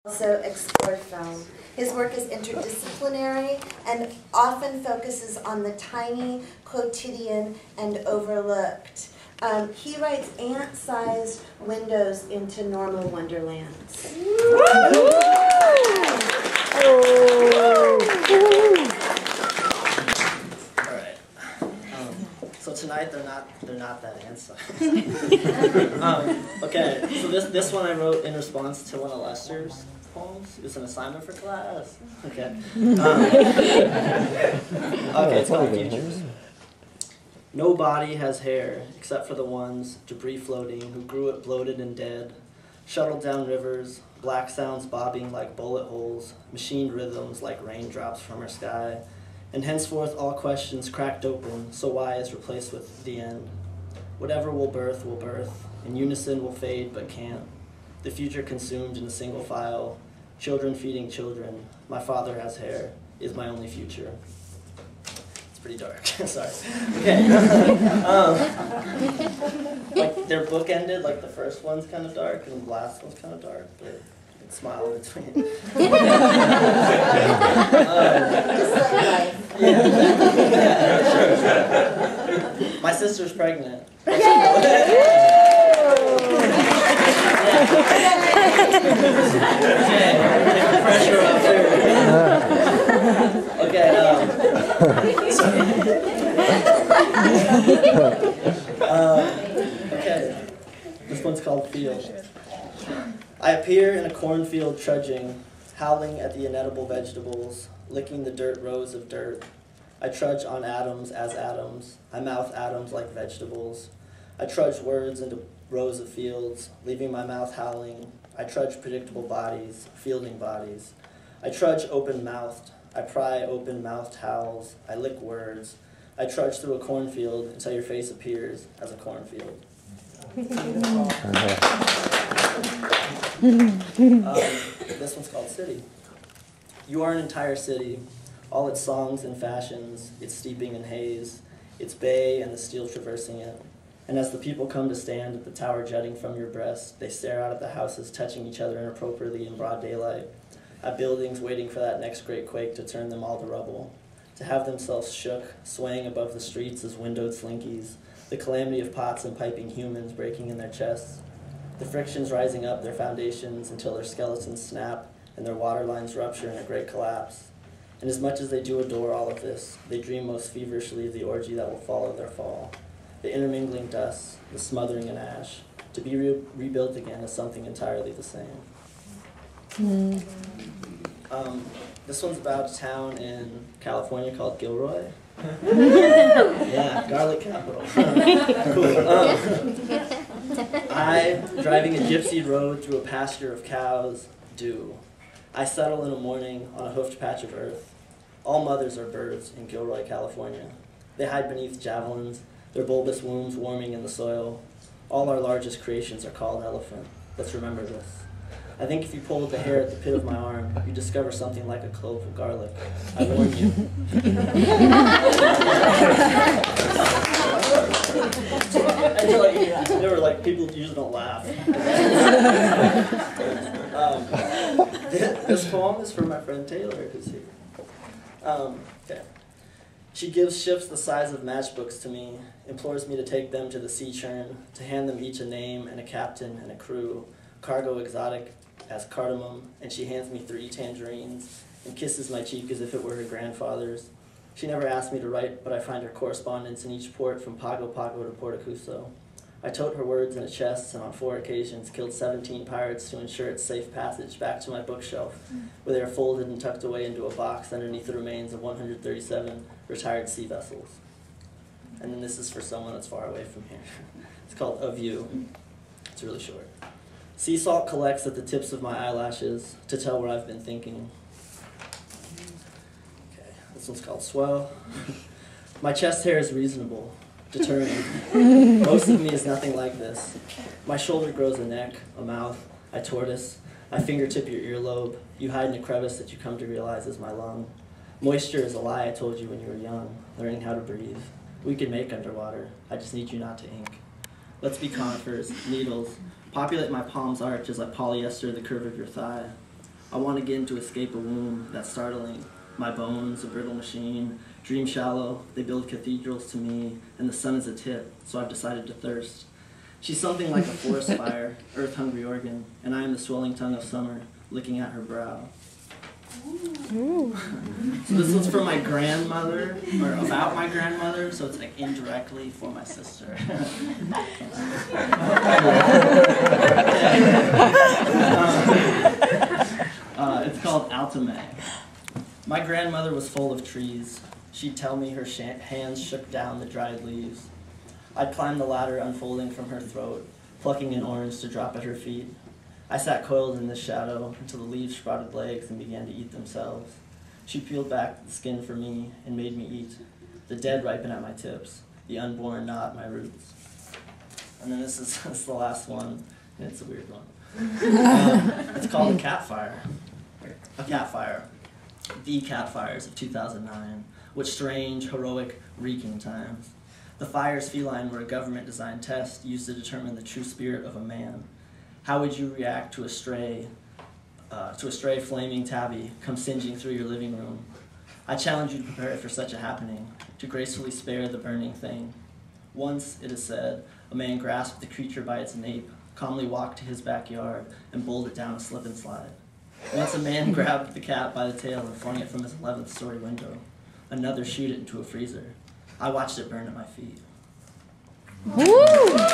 Also explored film. His work is interdisciplinary and often focuses on the tiny, quotidian, and overlooked. He writes ant-sized windows into normal wonderlands. Alright. So tonight they're not that ant-sized. Okay, so this one I wrote in response to one of Lester's poems. It's an assignment for class. Okay. Okay, it's called Futures. No body has hair, except for the ones, debris floating, who grew it bloated and dead, shuttled down rivers, black sounds bobbing like bullet holes, machined rhythms like raindrops from our sky, and henceforth all questions cracked open, so why is replaced with the end. Whatever will birth, in unison will fade but can't. The future consumed in a single file, children feeding children, my father has hair, is my only future. Pretty dark. Sorry. Okay. Like they're bookended. Like the first one's kind of dark and the last one's kind of dark, but you can smile in between. Yeah. My sister's pregnant. Pressure up there. Okay. Okay, this one's called Field. I appear in a cornfield trudging, howling at the inedible vegetables, licking the dirt rows of dirt. I trudge on atoms as atoms. I mouth atoms like vegetables. I trudge words into rows of fields, leaving my mouth howling. I trudge predictable bodies, fielding bodies. I trudge open-mouthed. I pry open-mouthed howls. I lick words. I trudge through a cornfield until your face appears as a cornfield. This one's called City. You are an entire city, all its songs and fashions, its steeping in haze, its bay and the steel traversing it. And as the people come to stand at the tower jutting from your breast, they stare out at the houses touching each other inappropriately in broad daylight, at buildings waiting for that next great quake to turn them all to rubble, to have themselves shook, swaying above the streets as windowed slinkies, the calamity of pots and piping humans breaking in their chests, the frictions rising up their foundations until their skeletons snap and their water lines rupture in a great collapse. And as much as they do adore all of this, they dream most feverishly of the orgy that will follow their fall, the intermingling dust, the smothering in ash, to be rebuilt again as something entirely the same. This one's about a town in California called Gilroy. Yeah, garlic capital. Cool. I, driving a gypsy road through a pasture of cows, do. I settle in a morning on a hoofed patch of earth. All mothers are birds in Gilroy, California. They hide beneath javelins, their bulbous wombs warming in the soil. All our largest creations are called elephant. Let's remember this. I think if you pulled the hair at the pit of my arm, you'd discover something like a clove of garlic. I warn you. They were like, people usually don't laugh. This poem is for my friend Taylor, who's here. Okay. She gives ships the size of matchbooks to me, implores me to take them to the sea churn, to hand them each a name and a captain and a crew, cargo exotic as cardamom, and she hands me 3 tangerines and kisses my cheek as if it were her grandfather's. She never asked me to write, but I find her correspondence in each port from Pago Pago to Portocuso. I tote her words in a chest and on 4 occasions killed 17 pirates to ensure its safe passage back to my bookshelf, where they are folded and tucked away into a box underneath the remains of 137 retired sea vessels. And then this is for someone that's far away from here. It's called Of You. It's really short. Sea salt collects at the tips of my eyelashes to tell where I've been thinking. Okay, this one's called Swell. My chest hair is reasonable, determined. Most of me is nothing like this. My shoulder grows a neck, a mouth, I tortoise. I fingertip your earlobe. You hide in a crevice that you come to realize is my lung. Moisture is a lie I told you when you were young, learning how to breathe. We can make underwater. I just need you not to ink. Let's be conifers, needles. Populate my palm's arch as I polyester the curve of your thigh. I want again to escape a womb that's startling. My bones, a brittle machine, dream shallow, they build cathedrals to me, and the sun is a tip, so I've decided to thirst. She's something like a forest fire, earth-hungry organ, and I am the swelling tongue of summer, licking at her brow. So this was for my grandmother, or about my grandmother, so it's like indirectly for my sister. It's called Altame. My grandmother was full of trees. She'd tell me her hands shook down the dried leaves. I'd climb the ladder unfolding from her throat, plucking an orange to drop at her feet. I sat coiled in the shadow until the leaves sprouted legs and began to eat themselves. She peeled back the skin for me and made me eat. The dead ripen at my tips, the unborn gnaw at my roots. And then this is the last one, and it's a weird one. It's called a cat fire. A cat fire. The cat fires of 2009. What strange, heroic, reeking times. The fires feline were a government-designed test used to determine the true spirit of a man. How would you react to a stray flaming tabby come singeing through your living room? I challenge you to prepare for such a happening, to gracefully spare the burning thing. Once, it is said, a man grasped the creature by its nape, calmly walked to his backyard, and bowled it down a slip and slide. Once a man grabbed the cat by the tail and flung it from his 11th story window. Another shoot it into a freezer. I watched it burn at my feet. Woo!